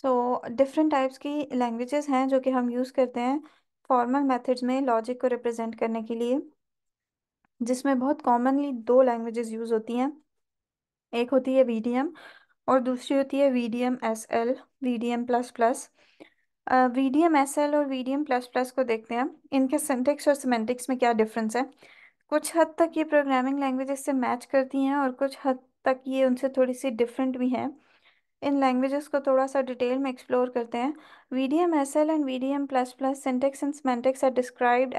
So different types की languages हैं जो कि हम यूज़ करते हैं फॉर्मल मेथड्स में लॉजिक को रिप्रेजेंट करने के लिए, जिसमें बहुत कॉमनली दो लैंग्वेजेस यूज़ होती हैं। एक होती है वीडीएम और दूसरी होती है VDM S L, VDM plus plus. VDM S L और वीडीएम प्लस प्लस को देखते हैं, इनके सिंटेक्स और सिमेंटिक्स में क्या डिफरेंस है। कुछ हद तक ये प्रोग्रामिंग लैंग्वेजेस से मैच करती हैं और कुछ हद तक ये उनसे थोड़ी सी डिफरेंट भी हैं। इन लैंग्वेजेस को थोड़ा सा डिटेल में एक्सप्लोर करते हैं। VDM SL एंड VDM plus plus syntax and semantics are described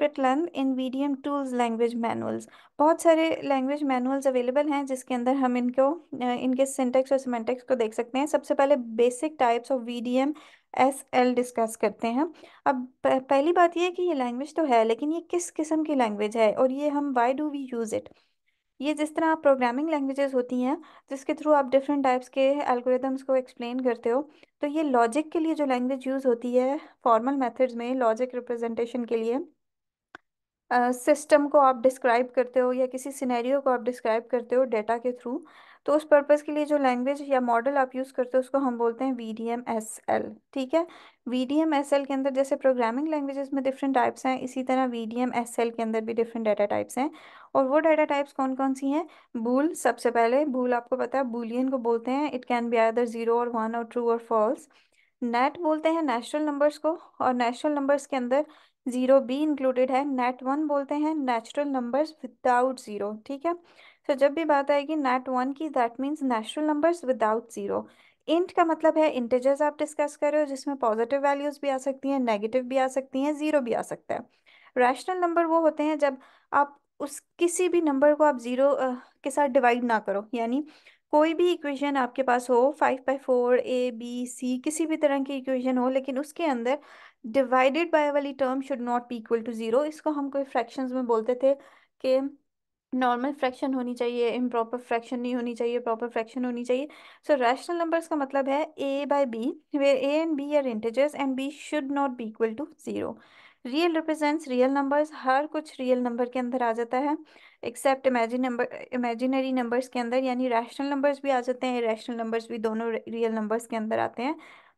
at length in VDM tools language manuals। बहुत सारे लैंग्वेज मैनुअल्स अवेलेबल हैं जिसके अंदर हम इनके सिंटेक्स और सिमेंटिक्स को देख सकते हैं। सबसे पहले basic types of VDM SL discuss करते हैं। अब पहली बात ये है कि ये लैंग्वेज तो है, लेकिन ये किस किस्म की लैंग्वेज है और ये हम why do we use it. ये जिस तरह आप प्रोग्रामिंग लैंग्वेजेस होती हैं जिसके थ्रू आप डिफरेंट टाइप्स के एल्गोरिदम्स को एक्सप्लेन करते हो, तो ये लॉजिक के लिए जो लैंग्वेज यूज़ होती है फॉर्मल मेथड्स में लॉजिक रिप्रेजेंटेशन के लिए, सिस्टम को आप डिस्क्राइब करते हो या किसी सिनेरियो को आप डिस्क्राइब करते हो डेटा के थ्रू, तो उस पर्पस के लिए जो लैंग्वेज या मॉडल आप यूज़ करते हो उसको हम बोलते हैं VDM SL। ठीक है। VDM SL के अंदर जैसे प्रोग्रामिंग लैंग्वेजेस में डिफरेंट टाइप्स हैं, इसी तरह VDM SL के अंदर भी डिफरेंट डाटा टाइप्स हैं। और वो डाटा टाइप्स कौन कौन सी हैं। बूल, सबसे पहले बूल आपको पता है बूलियन को बोलते हैं। It can be either zero और वन और ट्रू और फॉल्स। नेट बोलते हैं नेचुरल नंबर्स को, और नेचुरल नंबर्स के अंदर जीरो भी इंक्लूडेड है। नेट 1 बोलते हैं नेचुरल नंबर्स विदाउट जीरो। ठीक है। तो जब भी बात आएगी नेट 1 की, that means natural numbers without zero. Int का मतलब है इंटीजर्स आप डिस्कस कर रहे हो जिसमें पॉजिटिव वैल्यूज भी आ सकती हैं, नेगेटिव भी आ सकती हैं, जीरो भी आ सकता है। रैशनल नंबर वो होते हैं जब आप उस किसी भी नंबर को आप जीरो के साथ डिवाइड ना करो, यानी कोई भी इक्वेशन आपके पास हो, 5/4 ABC किसी भी तरह की इक्वेशन हो, लेकिन उसके अंदर डिवाइडेड बाय वाली term should not be equal to zero. इसको हम कोई फ्रैक्शंस में बोलते थे कि नॉर्मल फ्रैक्शन होनी चाहिए, इम्प्रॉपर फ्रैक्शन नहीं होनी चाहिए, प्रॉपर फ्रैक्शन होनी चाहिए। सो रैशनल नंबर्स का मतलब है A/B, where A and B are integers and B should not be equal to जीरो। रियल रिप्रेजेंट्स रियल नंबर्स, हर कुछ रियल नंबर के अंदर आ जाता है एक्सेप्ट इमेजिनरी नंबर्स के अंदर, यानी रैशनल नंबर्स भी आ जाते हैं, इरेशनल नंबर्स भी, दोनों रियल नंबर्स के अंदर आते हैं।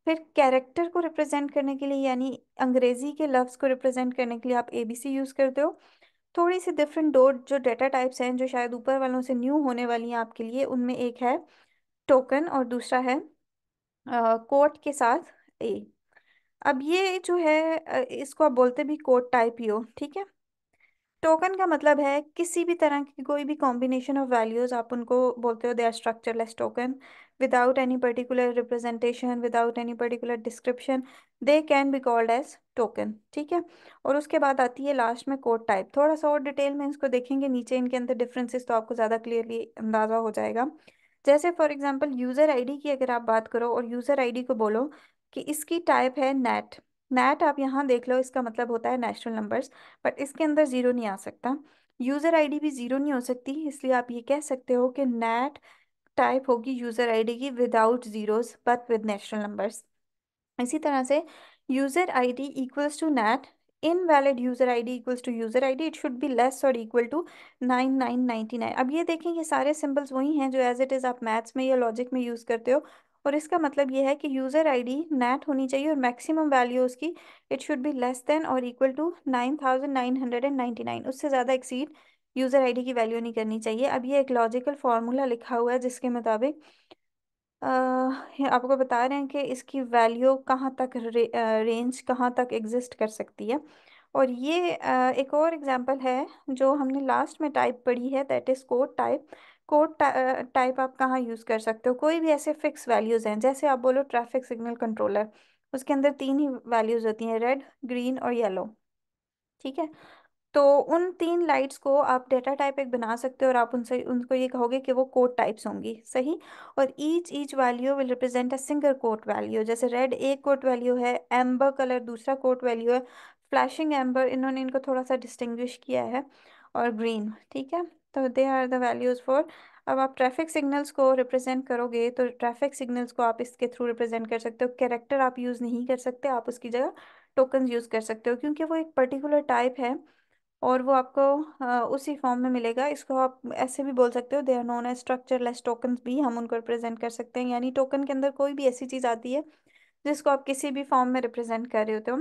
फिर कैरेक्टर को रिप्रेजेंट करने के लिए, यानी अंग्रेजी के लफ्ज़ को रिप्रेजेंट करने के लिए आप ABC यूज़ करते हो। थोड़ी सी डिफरेंट दो जो डेटा टाइप्स हैं जो शायद ऊपर वालों से न्यू होने वाली हैं आपके लिए, उनमें एक है टोकन और दूसरा है कोट के साथ ए। अब ये जो है इसको आप बोलते भी कोड टाइप ही हो। ठीक है। टोकन का मतलब है किसी भी तरह की कोई भी कॉम्बिनेशन ऑफ वैल्यूज, आप उनको बोलते हो they are structureless token, without any particular representation, without any particular description, they can be called as token. ठीक है। और उसके बाद आती है लास्ट में कोड टाइप। थोड़ा सा और डिटेल में इसको देखेंगे नीचे इनके अंदर डिफरेंसेस, तो आपको ज़्यादा क्लियरली अंदाज़ा हो जाएगा। जैसे फॉर एग्जांपल यूज़र आईडी की अगर आप बात करो और यूज़र आईडी को बोलो कि इसकी टाइप है नेट। नेट आप यहाँ देख लो, इसका मतलब होता है नेचुरल नंबर्स, बट इसके अंदर जीरो नहीं आ सकता। यूजर आईडी भी जीरो नहीं हो सकती, इसलिए आप ये कह सकते हो कि नेट टाइप होगी यूजर आईडी की without zeros but with natural numbers. इसी तरह से user ID equals to nat, invalid user ID equals to user ID, it should be less और इक्वल टू 9999। अब ये देखें, ये सारे सिंबल्स वही हैं जो एज इट इज़ आप मैथ्स में या लॉजिक में यूज़ करते हो। और इसका मतलब ये है कि यूज़र आईडी नेट होनी चाहिए और मैक्सिमम वैल्यू उसकी it should be less than और इक्वल टू 9999। उससे ज़्यादा एक्सीड यूज़र आईडी की वैल्यू नहीं करनी चाहिए। अब ये एक लॉजिकल फॉर्मूला लिखा हुआ है जिसके मुताबिक ये आपको बता रहे हैं कि इसकी वैल्यू कहाँ तक रेंज कहाँ तक एग्जिस्ट कर सकती है। और ये एक और एग्जांपल है जो हमने लास्ट में टाइप पढ़ी है, that is code type. Code type आप कहाँ यूज़ कर सकते हो, कोई भी ऐसे फिक्स वैल्यूज़ हैं, जैसे आप बोलो ट्रैफिक सिग्नल कंट्रोलर, उसके अंदर तीन ही वैल्यूज़ होती हैं, रेड, ग्रीन और येलो। ठीक है। तो उन तीन लाइट्स को आप डेटा टाइप एक बना सकते हो और आप उनसे उनको ये कहोगे कि वो कोड टाइप्स होंगी, सही। और each value will represent a single code value. जैसे रेड एक कोड वैल्यू है, एम्बर कलर दूसरा कोड वैल्यू है, फ्लैशिंग एम्बर इन्होंने इनको थोड़ा सा डिस्टिंग्विश किया है, और ग्रीन। ठीक है। तो they are the values for. अब आप ट्रैफिक सिग्नल्स को रिप्रेजेंट करोगे तो ट्रैफिक सिग्नल्स को आप इसके थ्रू रिप्रेजेंट कर सकते हो। कैरेक्टर आप यूज़ नहीं कर सकते, आप उसकी जगह टोकन यूज़ कर सकते हो, क्योंकि वो एक पर्टिकुलर टाइप है और वो आपको उसी फॉर्म में मिलेगा। इसको आप ऐसे भी बोल सकते हो, they are known as structureless tokens भी हम उनको रिप्रेजेंट कर सकते हैं। यानी टोकन के अंदर कोई भी ऐसी चीज़ आती है जिसको आप किसी भी फॉर्म में रिप्रेजेंट कर रहे होते हो।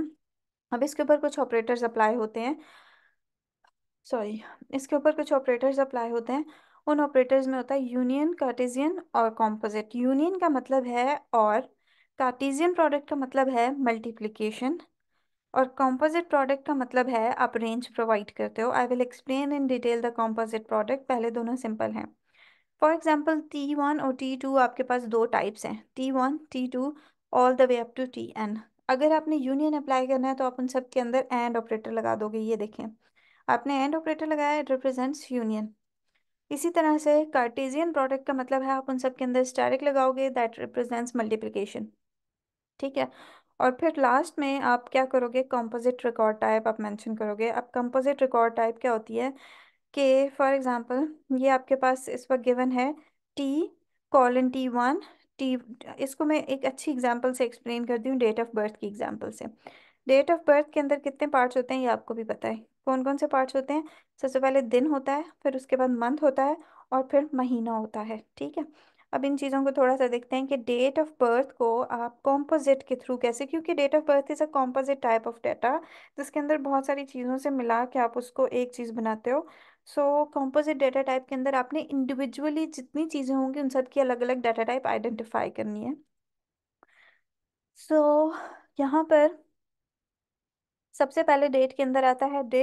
अब इसके ऊपर कुछ ऑपरेटर्स अप्लाई होते हैं, सॉरी, इसके ऊपर कुछ ऑपरेटर्स अप्लाई होते हैं। उन ऑपरेटर्स में होता है यूनियन, कार्टेशियन और कॉम्पोजिट। यूनियन का मतलब है और, कार्टेशियन प्रोडक्ट का मतलब है मल्टीप्लिकेशन, और कॉम्पोजिट प्रोडक्ट का मतलब है आप रेंज प्रोवाइड करते हो। I will explain in detail the composite product, पहले दोनों सिंपल हैं। फॉर एग्जाम्पल T1 और T2 आपके पास दो टाइप्स हैं, T1 T2 all the way up to Tn। अगर आपने यूनियन अप्लाई करना है तो आप उन सब के अंदर एंड ऑपरेटर लगा दोगे। ये देखें, आपने एंड ऑपरेटर लगाया, इट रिप्रेजेंट्स यूनियन। इसी तरह से कार्टेशियन प्रोडक्ट का मतलब है आप उन सब के अंदर स्टैटिक लगाओगे, दैट रिप्रेजेंट्स मल्टीप्लिकेशन। ठीक है। और फिर लास्ट में आप क्या करोगे, कंपोजिट रिकॉर्ड टाइप आप मेंशन करोगे। अब कंपोजिट रिकॉर्ड टाइप क्या होती है कि फॉर एग्जांपल ये आपके पास इस वक्त गिवन है T:1 टी। इसको मैं एक अच्छी एग्जांपल से एक्सप्लेन करती हूँ, डेट ऑफ बर्थ की एग्जांपल से। डेट ऑफ बर्थ के अंदर कितने पार्ट्स होते हैं ये आपको भी पता है। कौन कौन से पार्ट्स होते हैं? सबसे पहले दिन होता है, फिर उसके बाद मंथ होता है, और फिर महीना होता है। ठीक है। अब इन चीज़ों को थोड़ा सा देखते हैं कि डेट ऑफ बर्थ को आप कॉम्पोजिट के थ्रू कैसे, क्योंकि date of birth is a composite type of data जिसके अंदर बहुत सारी चीज़ों से मिला के आप उसको एक चीज़ बनाते हो। सो कॉम्पोजिट डाटा टाइप के अंदर आपने इंडिविजुअली जितनी चीज़ें होंगी उन सब की अलग अलग डाटा टाइप आइडेंटिफाई करनी है। सो यहाँ पर सबसे पहले डेट के अंदर आता है डे,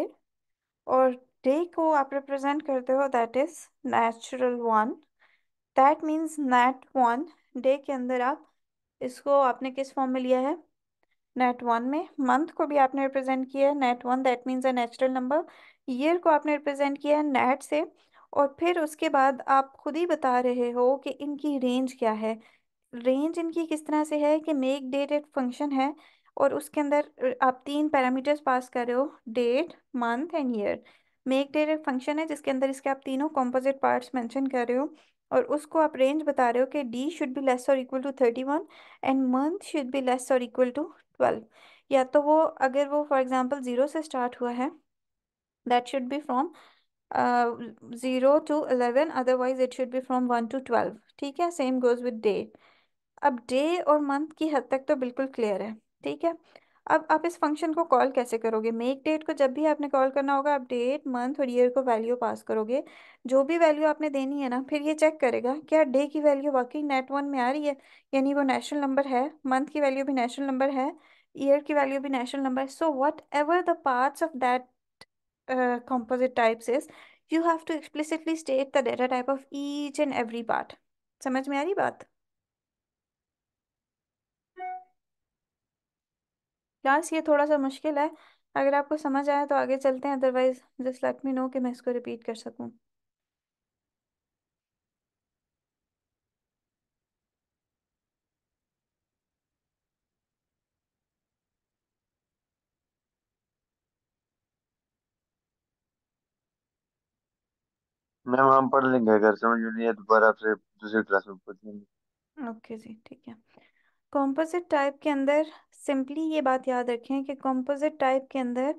और डे को आप रिप्रेजेंट करते हो that is natural one. That means net one. Day के अंदर आप इसको आपने किस फॉर्म में लिया है? नेट वन में। मंथ को भी आपने रिप्रेजेंट किया है net one, that means a natural number. Year को आपने रिप्रेजेंट किया है नेट से। और फिर उसके बाद आप खुद ही बता रहे हो कि इनकी रेंज क्या है। रेंज इनकी किस तरह से है कि मेक डेट एक फंक्शन है, और उसके अंदर आप तीन पैरामीटर्स पास कर रहे हो, date, month and year. Make date एक फंक्शन है जिसके अंदर इसके आप तीनों कॉम्पोजिट पार्ट्स मेंशन कर रहे हो, और उसको आप रेंज बता रहे हो कि डी शुड बी लेस और equal to 31 and month should be less और इक्वल टू 12। या तो वो, अगर वो फॉर एग्जांपल 0 से स्टार्ट हुआ है, that should B from 0 to 11, otherwise it should B from 1 to 12। ठीक है, सेम गोज विद डे। अब डे और मंथ की हद तक तो बिल्कुल क्लियर है। ठीक है। अब आप इस फंक्शन को कॉल कैसे करोगे? मेक डेट को जब भी आपने कॉल करना होगा, आप डेट, मंथ और ईयर को वैल्यू पास करोगे। जो भी वैल्यू आपने देनी है ना, फिर ये चेक करेगा क्या डे की वैल्यू वाकई नेट वन में आ रही है, यानी वो नेचुरल नंबर है, मंथ की वैल्यू भी नेचुरल नंबर है, ईयर की वैल्यू भी नेचुरल नंबर है। So what ever the parts of that composite types is, you have to explicitly state the data type of each and every part। समझ में आ रही बात? क्लास ये थोड़ा सा मुश्किल है, अगर आपको समझ आया तो आगे चलते हैं, otherwise just let me know कि मैं इसको रिपीट कर सकूं। मैम हम पढ़ लेंगे, अगर समझ में नहीं है दोबारा आपसे दूसरी क्लास में पूछ लेंगे। ओके जी, ठीक है। कॉम्पोजिट टाइप के अंदर सिंपली ये बात याद रखें कि कॉम्पोजिट टाइप के अंदर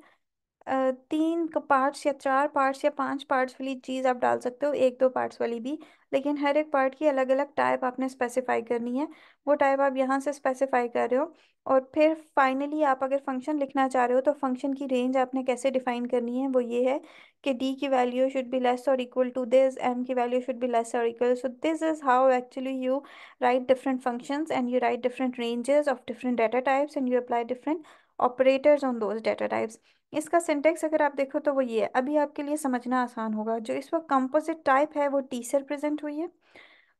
तीन पार्ट्स या चार पार्ट्स या पांच पार्ट्स वाली चीज़ आप डाल सकते हो, एक दो पार्ट्स वाली भी, लेकिन हर एक पार्ट की अलग अलग टाइप आपने स्पेसिफाई करनी है। वो टाइप आप यहाँ से स्पेसिफाई कर रहे हो। और फिर फाइनली आप अगर फंक्शन लिखना चाह रहे हो तो फंक्शन की रेंज आपने कैसे डिफाइन करनी है, वो ये है कि डी की वैल्यू शुड बी लेस और इक्वल टू दिस, एम की वैल्यू शुड बी लेस और equal. So this is how actually you write different functions and you write different ranges of different data types and you apply different operators on those data types। इसका syntax अगर आप देखो तो वो ये है, अभी आपके लिए समझना आसान होगा। जो इस वक्त कंपोजिट टाइप है वो टी से रिप्रेजेंट हुई है,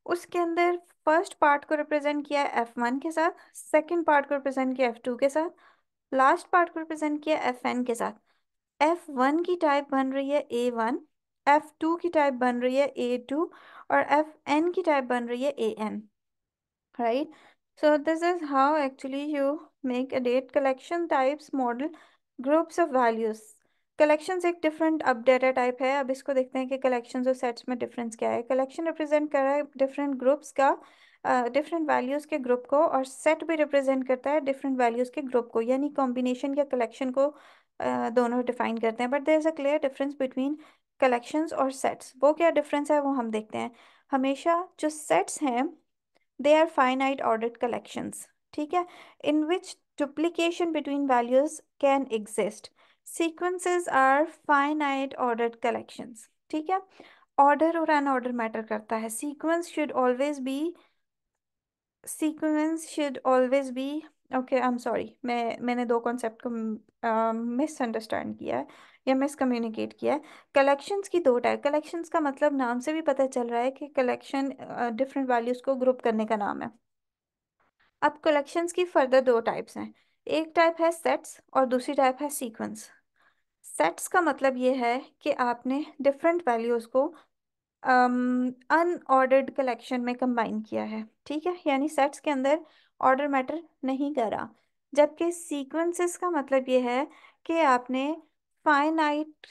उसके अंदर फर्स्ट पार्ट को रिप्रेजेंट किया है F1 के साथ, सेकंड पार्ट को रिप्रेजेंट किया F2 के साथ, लास्ट पार्ट को रिप्रेजेंट किया Fn के साथ। F1 की टाइप बन रही है A1, F2 की टाइप बन रही है A2, और Fn की टाइप बन रही है AN। Right? So this is how actually you make a date collection types model groups of values। collections एक different अब data type है। अब इसको देखते हैं कि collections और sets में difference क्या है। collection represent कर रहा है different groups का, different values के group को, और set भी represent करता है different values के group को, यानी combination या collection को दोनों डिफाइन करते हैं, but there is a clear difference between collections और सेट्स। वो क्या डिफरेंस है वो हम देखते हैं। हमेशा जो सेट्स हैं they are finite ordered collections, ठीक है, इन विच duplication between values can exist. Sequences are finite ordered collections, ठीक है। ऑर्डर और अनऑर्डर मैटर करता है। Sequence should always be okay, I am sorry, मैंने दो कॉन्सेप्ट को मिसअंडरस्टैंड किया है या मिसकम्युनिकेट किया है। कलेक्शंस की दो टाइप, कलेक्शंस का मतलब नाम से भी पता चल रहा है कि कलेक्शन डिफरेंट वैल्यूज को ग्रुप करने का नाम है। अब कलेक्शंस की फर्दर दो टाइप्स हैं। एक टाइप है सेट्स और दूसरी टाइप है सीक्वेंस। सेट्स का मतलब ये है कि आपने डिफरेंट वैल्यूज को अनऑर्डर्ड कलेक्शन में कंबाइन किया है, ठीक है, यानी सेट्स के अंदर ऑर्डर मैटर नहीं करा। जबकि सीक्वेंसेस का मतलब ये है कि आपने फाइनाइट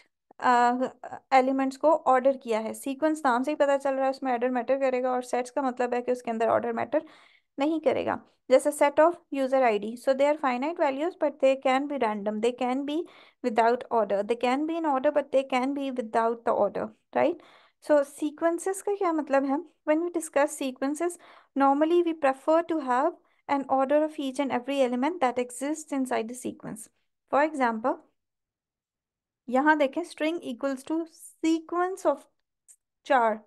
एलिमेंट्स को ऑर्डर किया है। सीक्वेंस नाम से ही पता चल रहा है उसमें ऑर्डर मैटर करेगा, और सेट्स का मतलब है कि उसके अंदर ऑर्डर मैटर नहीं करेगा। जैसे set of user ID, so they are finite values but they can be random, they can be without order, they can be in order but they can be without the order, right. So sequences का क्या मतलब है? When we discuss sequences, normally we prefer to have an order of each and every element that exists inside the sequence. For example, यहाँ देखें string equals to sequence of char,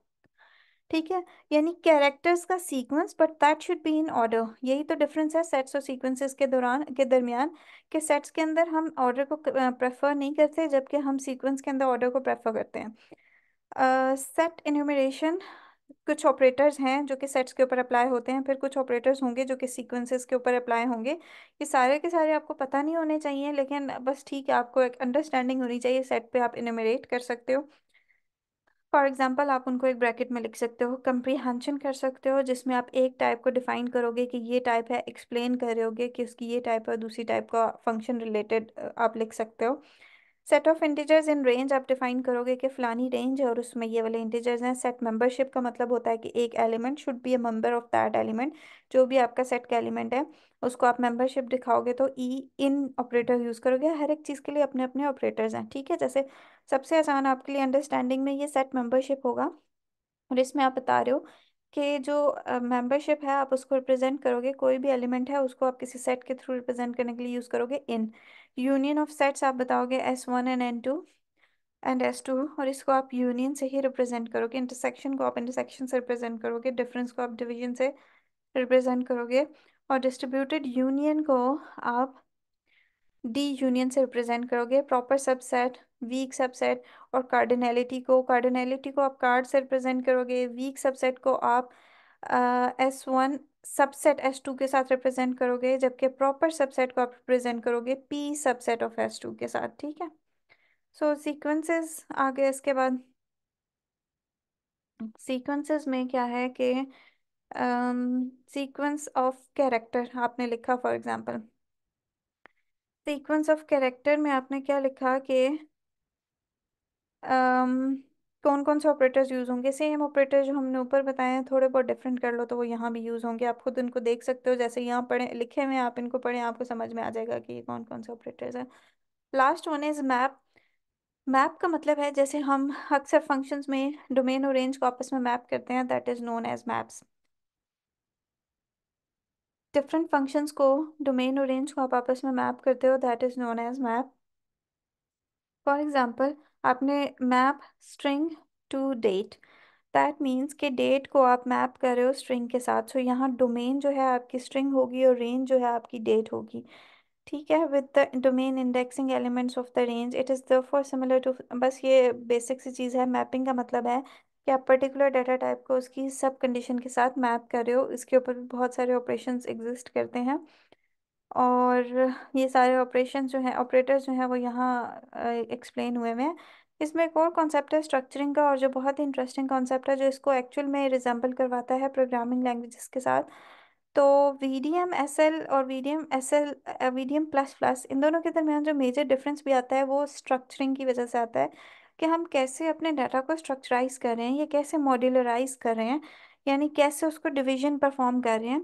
ठीक है, यानी characters का sequence but that should be in order. यही तो difference है sets और सीक्वेंसेस के दरमियान, कि सेट्स के अंदर हम ऑर्डर को प्रेफर नहीं करते, जबकि हम सीक्वेंस के अंदर ऑर्डर को प्रेफर करते हैं। सेट इन्यूमरेशन, कुछ ऑपरेटर्स हैं जो कि सेट्स के ऊपर अप्लाई होते हैं, फिर कुछ ऑपरेटर्स होंगे जो कि सीक्वेंसेस के ऊपर अप्लाई होंगे। ये सारे के सारे आपको पता नहीं होने चाहिए, लेकिन बस ठीक है, आपको एक अंडरस्टैंडिंग होनी चाहिए। सेट पे आप इन्यूमरेट कर सकते हो। फॉर एग्जाम्पल आप उनको एक ब्रैकेट में लिख सकते हो। कंप्रीहेंशन कर सकते हो, जिसमें आप एक टाइप को डिफाइन करोगे कि ये टाइप है, एक्सप्लेन करोगे कि उसकी ये टाइप है, और दूसरी टाइप का फंक्शन रिलेटेड आप लिख सकते हो। Set of integers in range आप डिफाइन करोगे कि फलानी रेंज है और उसमें ये वाले इंटीजर्स हैं। सेट मेंबरशिप का मतलब होता है कि एक element should be a member of that element. जो भी आपका सेट का एलिमेंट है उसको आप मेंबरशिप दिखाओगे तो ई इन ऑपरेटर यूज करोगे। हर एक चीज़ के लिए अपने अपने ऑपरेटर्स हैं, ठीक है। जैसे सबसे आसान आपके लिए अंडरस्टैंडिंग में ये सेट मेंबरशिप होगा, और इसमें आप बता रहे हो कि जो मेंबरशिप है आप उसको रिप्रेजेंट करोगे, कोई भी एलिमेंट है उसको आप किसी सेट के थ्रू रिप्रेजेंट करने के लिए यूज करोगे इन। यूनियन ऑफ सेट्स आप बताओगे S1 एंड S2, और इसको आप यूनियन से ही रिप्रेजेंट करोगे। इंटरसेक्शन को आप इंटरसेक्शन से रिप्रेजेंट करोगे, डिफरेंस को आप डिवीजन से रिप्रेजेंट करोगे, और डिस्ट्रीब्यूटेड यूनियन को आप डी यूनियन से रिप्रेजेंट करोगे। प्रॉपर सबसेट, वीक सबसेट, और कार्डिनैलिटी को आप कार्ड से रिप्रेजेंट करोगे। वीक सबसेट को आप S1 सबसेट S2 के साथ रिप्रेजेंट करोगे, जबकि प्रॉपर सबसेट को आप रिप्रेजेंट करोगे P सबसेट ऑफ S2 के साथ, ठीक है। सो सीक्वेंसेस आ गए। इसके बाद सीक्वेंसेस में क्या है कि सीक्वेंस ऑफ कैरेक्टर आपने लिखा, for example sequence of character में आपने क्या लिखा कि कौन कौन से ऑपरेटर्स यूज होंगे। सेम ऑपरेटर जो हमने ऊपर बताए हैं, थोड़े बहुत डिफरेंट कर लो तो वो यहाँ भी यूज होंगे। आप खुद इनको देख सकते हो, जैसे यहाँ पढ़े लिखे हुए हैं, आप इनको पढ़ें, आपको समझ में आ जाएगा कि ये कौन कौन से ऑपरेटर्स हैं। Last one is map. Map का मतलब है, जैसे हम अक्सर फंक्शंस में डोमेन और रेंज को आपस में मैप करते हैं, that is known as maps. Different functions को, डोमेन और रेंज को आप आपस में मैप करते हो, that is known as map. For example आपने map string to date, that means कि डेट को आप मैप कर रहे हो स्ट्रिंग के साथ। सो यहाँ डोमेन जो है आपकी स्ट्रिंग होगी और रेंज जो है आपकी डेट होगी, ठीक है। With the domain indexing elements of the range it is therefore similar to, बस ये बेसिक सी चीज़ है। मैपिंग का मतलब है कि आप पर्टिकुलर डाटा टाइप को उसकी सब कंडीशन के साथ मैप कर रहे हो। इसके ऊपर भी बहुत सारे ऑपरेशंस एग्जिस्ट करते हैं, और ये सारे ऑपरेशन जो हैं, ऑपरेटर्स जो हैं, वो यहाँ एक्सप्लेन हुए हैं। इसमें एक और कॉन्सेप्ट है स्ट्रक्चरिंग का, और जो बहुत ही इंटरेस्टिंग कॉन्सेप्ट है, जो इसको एक्चुअल में रिजेंबल करवाता है प्रोग्रामिंग लैंग्वेजेस के साथ। तो VDM SL और VDM++ इन दोनों के दरमियान जो मेजर डिफरेंस भी आता है वो स्ट्रक्चरिंग की वजह से आता है, कि हम कैसे अपने डाटा को स्ट्रक्चराइज कर रहे हैं, या कैसे मॉड्यूलराइज कर रहे हैं, यानी कैसे उसको डिवीजन परफॉर्म कर रहे हैं।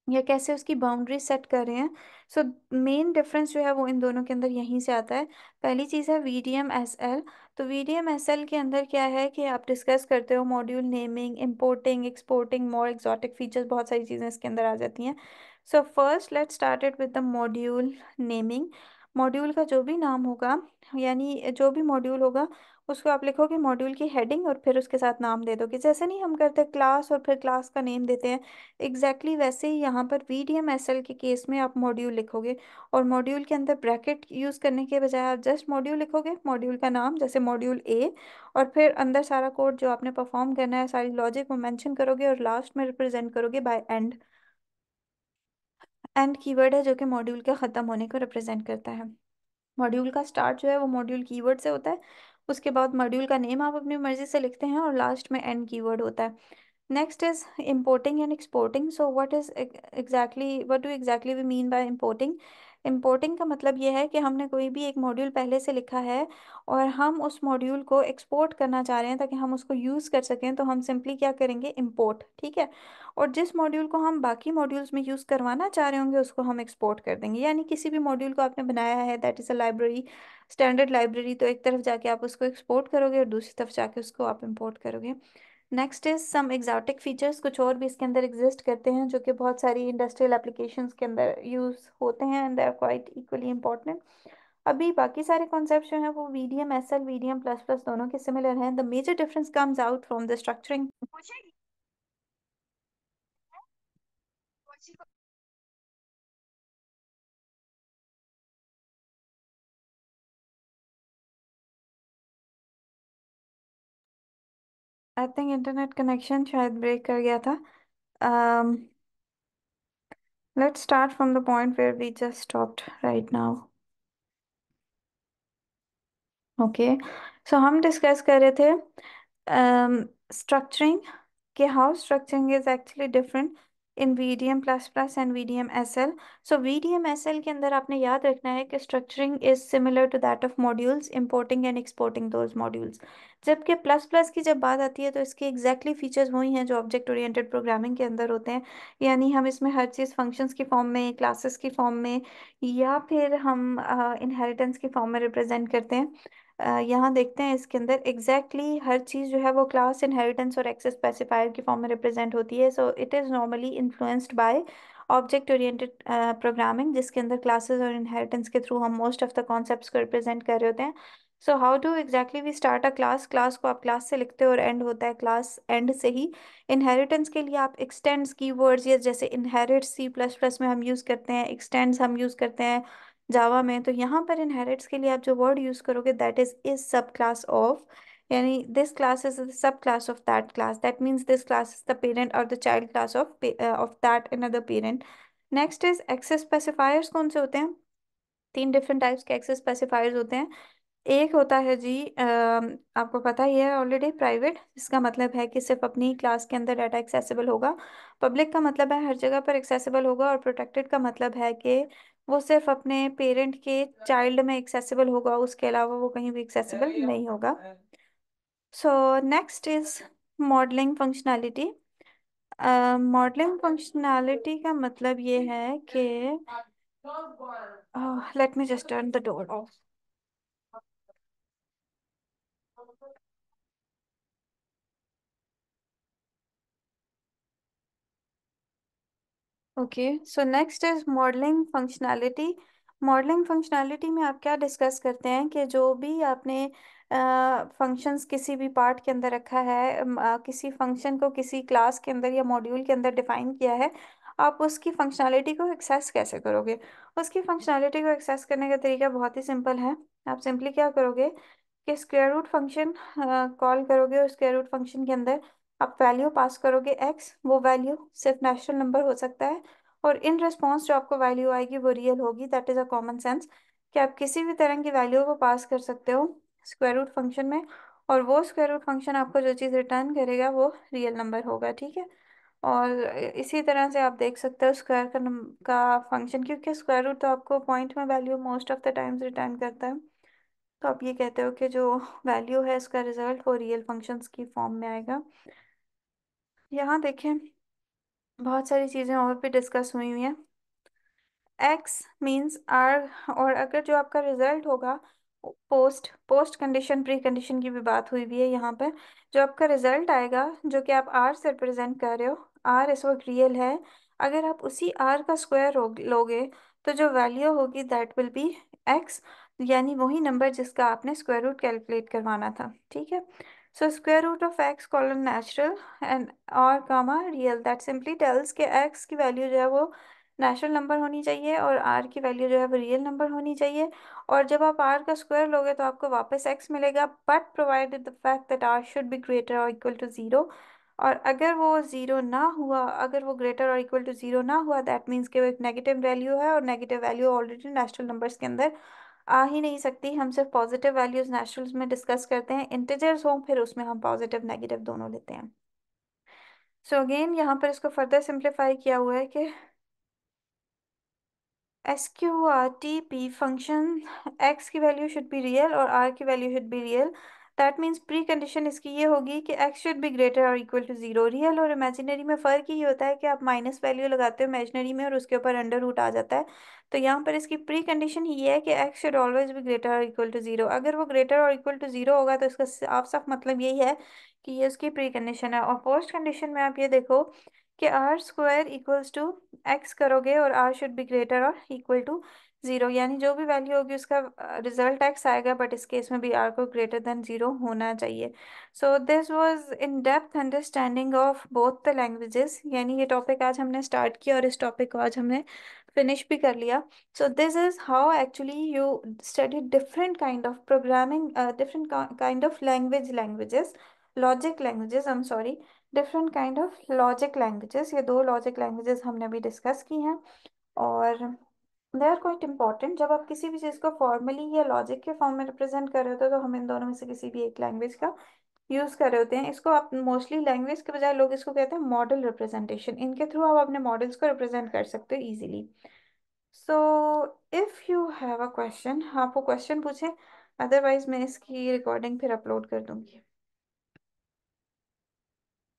या कैसे उसकी बाउंड्री सेट कर रहे हैं। सो मेन डिफरेंस जो है वो इन दोनों के अंदर यहीं से आता है। पहली चीज़ है वीडीएम एस एल। तो वीडीएम एस एल के अंदर क्या है कि आप डिस्कस करते हो मॉड्यूल नेमिंग, इंपोर्टिंग, एक्सपोर्टिंग, मोर एक्सोटिक फीचर्स, बहुत सारी चीज़ें इसके अंदर आ जाती हैं। So first let's started with the module naming. Module का जो भी नाम होगा, यानी जो भी मॉड्यूल होगा उसको आप लिखोगे मॉड्यूल की हेडिंग और फिर उसके साथ नाम दे दोगे, जैसे नहीं हम करते क्लास और फिर क्लास का नेम देते हैं। एग्जैक्टली वैसे ही यहाँ पर VDMSL के केस में आप मॉड्यूल लिखोगे, और मॉड्यूल के अंदर ब्रैकेट यूज़ करने के बजाय आप जस्ट मॉड्यूल लिखोगे, मॉड्यूल का नाम जैसे मॉड्यूल ए, और फिर अंदर सारा कोड जो आपने परफॉर्म करना है, सारी लॉजिक वो मेंशन करोगे और लास्ट में रिप्रेजेंट करोगे बाय एंड। एंड कीवर्ड है जो कि मॉड्यूल के ख़त्म होने को रिप्रेजेंट करता है। मॉड्यूल का स्टार्ट जो है वो मॉड्यूल कीवर्ड से होता है, उसके बाद मॉड्यूल का नेम आप अपनी मर्जी से लिखते हैं और लास्ट में एंड कीवर्ड होता है। Next is importing and exporting. So what do exactly we mean by importing? Importing का मतलब ये है कि हमने कोई भी एक मॉड्यूल पहले से लिखा है और हम उस मॉड्यूल को एक्सपोर्ट करना चाह रहे हैं ताकि हम उसको यूज़ कर सकें, तो हम सिंपली क्या करेंगे, इंपोर्ट, ठीक है। और जिस मॉड्यूल को हम बाकी मॉड्यूल्स में यूज़ करवाना चाह रहे होंगे उसको हम एक्सपोर्ट कर देंगे। यानी किसी भी मॉड्यूल को आपने बनाया है, that is a library, standard library, तो एक तरफ जाके आप उसको एक्सपोर्ट करोगे और दूसरी तरफ जाके उसको आप इंपोर्ट करोगे। Next is some exotic features. कुछ और भी इसके अंदर एग्जिस्ट करते हैं जो कि बहुत सारी इंडस्ट्रियल एप्लीकेशंस के अंदर यूज होते हैं, and they are quite equally important. अभी बाकी सारे कॉन्सेप्ट जो हैं वो VDM SL, VDM plus plus दोनों के सिमिलर हैं। The major difference comes out from the structuring. I think internet connection शायद ब्रेक कर गया था। Let's start from the point where we just stopped right now. Okay, so हम discuss कर रहे थे स्ट्रक्चरिंग, कि how structuring is actually different in VDM plus plus and VDM SL। So VDM SL के अंदर आपने याद रखना है कि structuring is similar to that of modules, importing and exporting those modules. जबकि प्लस प्लस की जब बात आती है तो इसके एग्जैक्टली फीचर्स वही हैं जो ऑब्जेक्ट ओरिएंटेड प्रोग्रामिंग के अंदर होते हैं। यानी हम इसमें हर चीज़ फंक्शंस की फॉर्म में, क्लासेस की फॉर्म में, या फिर हम इनहेरिटेंस की फॉर्म में रिप्रेजेंट करते हैं। यहाँ देखते हैं इसके अंदर हर चीज़ जो है वो क्लास, इनहेरिटेंस और एक्सेस स्पेसिफायर की फॉर्म में रिप्रेजेंट होती है। So it is normally influenced by object oriented programming, जिसके अंदर क्लासेस और इनहेरिटेंस के थ्रू हम मोस्ट ऑफ द कॉन्सेप्ट्स को रिप्रेजेंट कर रहे होते हैं। So how do exactly we start a class. Class को आप क्लास से लिखते हो और एंड होता है क्लास एंड से ही। इनहेरिटेंस के लिए आप एक्सटेंड्स कीवर्ड्स, या जैसे इनहेरिट C++ में हम यूज़ करते हैं, एक्सटेंड्स हम यूज़ करते हैं जावा में, तो यहाँ पर इनहेरिट्स के लिए आप जो वर्ड यूज करोगे that is sub class of, यानी this class is sub class of that class, that means this class is the parent और the child class of that another parent. Next is access specifiers. कौन से होते हैं? तीन different types के access specifiers होते हैं। एक होता है जी, आपको पता ही है ऑलरेडी, प्राइवेट, जिसका मतलब है कि सिर्फ अपनी क्लास के अंदर डाटा एक्सेसिबल होगा। पब्लिक का मतलब है हर जगह पर एक्सेसिबल होगा, और प्रोटेक्टेड का मतलब है कि वो सिर्फ अपने पेरेंट के चाइल्ड में एक्सेसिबल होगा, उसके अलावा वो कहीं भी एक्सेसिबल नहीं होगा। So next is modelling functionality. Modelling functionality का मतलब ये है कि let me just turn the door of. Okay, so next is modelling functionality. Modelling functionality में आप क्या डिस्कस करते हैं कि जो भी आपने फंक्शंस किसी भी पार्ट के अंदर रखा है, किसी फंक्शन को किसी क्लास के अंदर या मॉड्यूल के अंदर डिफाइन किया है, आप उसकी फंक्शनैलिटी को एक्सेस कैसे करोगे? उसकी फंक्शनैलिटी को एक्सेस करने का तरीका बहुत ही सिंपल है। आप सिंपली क्या करोगे कि स्क्वायर रूट फंक्शन कॉल करोगे, और स्क्वायर रूट फंक्शन के अंदर आप वैल्यू पास करोगे x, वो वैल्यू सिर्फ नेचुरल नंबर हो सकता है, और इन रिस्पॉन्स जो आपको वैल्यू आएगी वो रियल होगी। That is a common sense कि आप किसी भी तरह की वैल्यू को पास कर सकते हो स्क्वायर रूट फंक्शन में, और वो स्क्वायर रूट फंक्शन आपको जो चीज़ रिटर्न करेगा वो रियल नंबर होगा, ठीक है। और इसी तरह से आप देख सकते हो स्क्वायर का फंक्शन, क्योंकि स्क्वायर रूट तो आपको पॉइंट में value most of the times return करता है, तो आप ये कहते हो कि जो वैल्यू है इसका रिजल्ट वो रियल फंक्शंस की फॉर्म में आएगा। यहाँ देखें, बहुत सारी चीज़ें और भी डिस्कस हुई हुई हैं। एक्स मीन्स आर, और अगर जो आपका रिजल्ट होगा, post post condition pre condition की भी बात हुई हुई है यहाँ पे। जो आपका रिजल्ट आएगा जो कि आप आर से रिप्रेजेंट कर रहे हो, आर इस वक्त रियल है, अगर आप उसी आर का स्क्वायर लोगे तो जो वैल्यू होगी दैट विल बी एक्स, यानी वही नंबर जिसका आपने स्क्वायर रूट कैलकुलेट करवाना था। ठीक है। So square root of X colon natural and R comma real, that simply tells के एक्स की वैल्यू जो है वो नेचुरल नंबर होनी चाहिए और आर की वैल्यू जो है वो रियल नंबर होनी चाहिए। और जब आप आर का स्क्वायर लोगे तो आपको वापस एक्स मिलेगा, but provided the fact that R should be greater और इक्वल टू जीरो। और अगर वो जीरो ना हुआ, अगर वो ग्रेटर और इक्वल टू जीरो ना हुआ, दैट मीन्स कि वो एक नेगेटिव वैल्यू है, और negative value already natural numbers के अंदर आ ही नहीं सकती। हम सिर्फ पॉजिटिव वैल्यूज नेचुरल्स में डिस्कस करते हैं, इंटीजर्स हों फिर उसमें हम पॉजिटिव नेगेटिव दोनों लेते हैं। सो अगेन यहाँ पर इसको फर्दर सिंप्लीफाई किया हुआ है कि SQRTP फंक्शन x की वैल्यू शुड बी रियल और r की value should be real. That means pre condition इसकी ये होगी कि x शुड बी ग्रेटर और इक्वल टू जीरो। रियल और इमेजिनरी में फ़र्क ही होता है कि आप माइनस वैल्यू लगाते हो इमेजिनरी में और उसके ऊपर अंडर रूट आ जाता है। तो यहाँ पर इसकी प्री कंडीशन ये है कि x should always be greater और इक्वल टू जीरो। अगर वो ग्रेटर और इक्वल टू जीरो होगा तो इसका साफ साफ मतलब यही है कि ये उसकी प्री कंडीशन है। और पोस्ट कंडीशन में आप ये देखो कि R square equals to X करोगे और आर शुड बी ग्रेटर और इक्वल टू जीरो, यानी जो भी वैल्यू होगी उसका रिजल्ट एक्स आएगा, बट इस केस में भी आर को ग्रेटर देन जीरो होना चाहिए। So this was in depth understanding of both the languages, यानी ये टॉपिक आज हमने स्टार्ट किया और इस टॉपिक को आज हमने फिनिश भी कर लिया। So this is how actually you study different kind of programming, different kind of languages, logic languages, I am sorry, different kind of logic languages. ये दो लॉजिक लैंग्वेजेस हमने अभी डिस्कस की हैं, और दे आर क्वाइट इंपॉर्टेंट। जब आप किसी भी चीज़ को फॉर्मली या लॉजिक के फॉर्म में रिप्रेजेंट कर रहे होते हो तो हम इन दोनों में से किसी भी एक लैंग्वेज का यूज़ कर रहे होते हैं। इसको आप मोस्टली लैंग्वेज के बजाय लोग इसको कहते हैं मॉडल रिप्रेजेंटेशन। इनके थ्रू आप अपने मॉडल्स को रिप्रेजेंट कर सकते हो easily. So if you have a question, आप वो क्वेश्चन पूछें, अदरवाइज मैं इसकी रिकॉर्डिंग फिर अपलोड कर दूंगी।